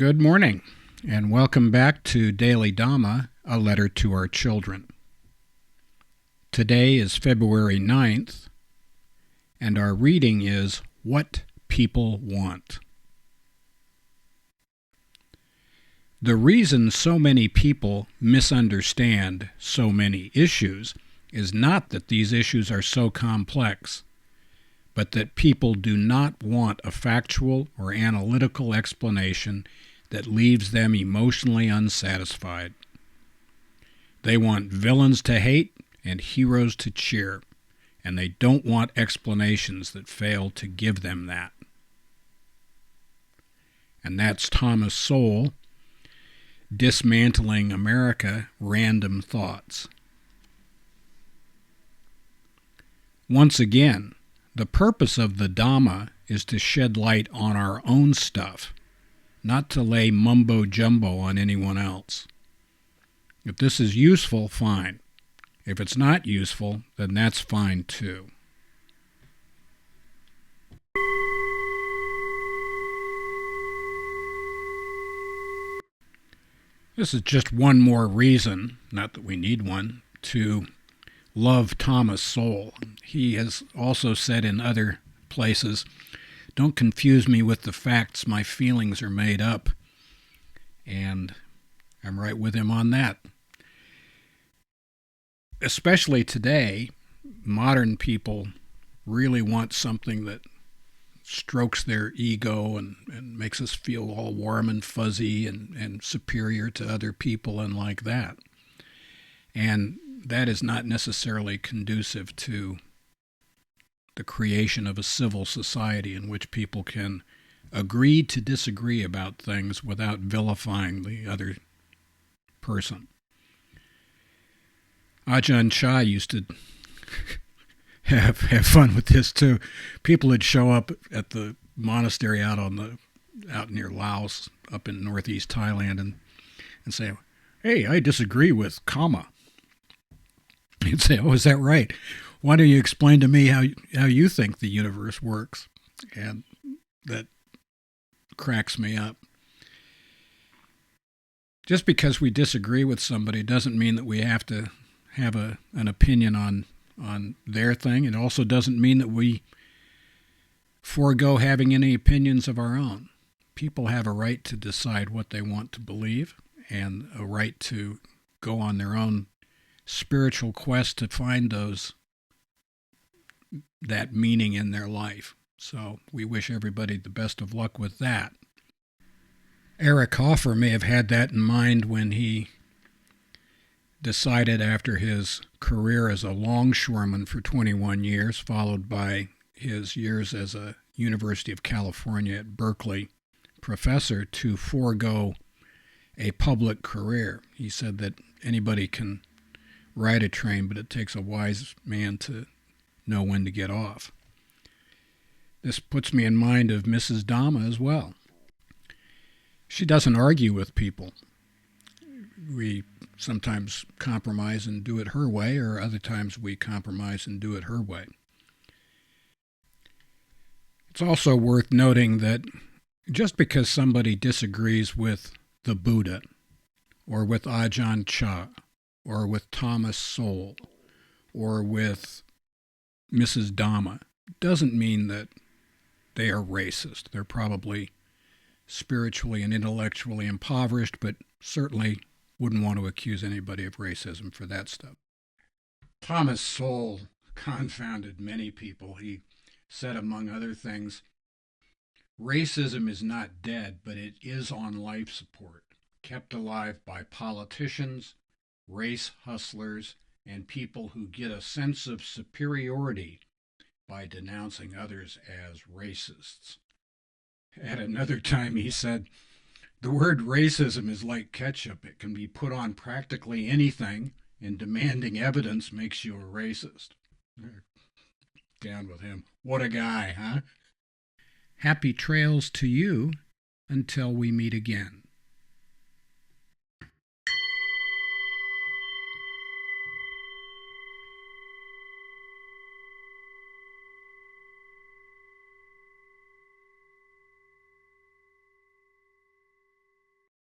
Good morning, and welcome back to Daily Dhamma, a letter to our children. Today is February 9th, and our reading is What People Want. The reason so many people misunderstand so many issues is not that these issues are so complex, but that people do not want a factual or analytical explanation that leaves them emotionally unsatisfied. They want villains to hate and heroes to cheer, and they don't want explanations that fail to give them that. And that's Thomas Sowell, Dismantling America, Random Thoughts. Once again, the purpose of the Dhamma is to shed light on our own stuff, not to lay mumbo-jumbo on anyone else. If this is useful, fine. If it's not useful, then that's fine too. This is just one more reason, not that we need one, to love Thomas Sowell. He has also said in other places, "Don't confuse me with the facts, my feelings are made up." And I'm right with him on that. Especially today, modern people really want something that strokes their ego and makes us feel all warm and fuzzy and superior to other people and like that. And that is not necessarily conducive to the creation of a civil society in which people can agree to disagree about things without vilifying the other person. Ajahn Chah used to have fun with this too. People would show up at the monastery out near Laos, up in northeast Thailand, and say, "Hey, I disagree with Kama." He'd say, "Oh, is that right? Why don't you explain to me how you think the universe works?" And that cracks me up. Just because we disagree with somebody doesn't mean that we have to have an opinion on their thing. It also doesn't mean that we forego having any opinions of our own. People have a right to decide what they want to believe and a right to go on their own spiritual quest to find that meaning in their life. So we wish everybody the best of luck with that. Eric Hoffer may have had that in mind when he decided, after his career as a longshoreman for 21 years, followed by his years as a University of California at Berkeley professor, to forego a public career. He said that anybody can ride a train, but it takes a wise man to know when to get off. This puts me in mind of Mrs. Dhamma as well. She doesn't argue with people. We sometimes compromise and do it her way, or other times we compromise and do it her way. It's also worth noting that just because somebody disagrees with the Buddha, or with Ajahn Chah, or with Thomas Sowell, or with Mrs. Dhamma, doesn't mean that they are racist. They're probably spiritually and intellectually impoverished, but certainly wouldn't want to accuse anybody of racism for that stuff. Thomas Sowell confounded many people. He said, among other things, "Racism is not dead, but it is on life support, kept alive by politicians, race hustlers, and people who get a sense of superiority by denouncing others as racists." At another time, he said, "The word racism is like ketchup. It can be put on practically anything, and demanding evidence makes you a racist." Down with him. What a guy, huh? Happy trails to you until we meet again.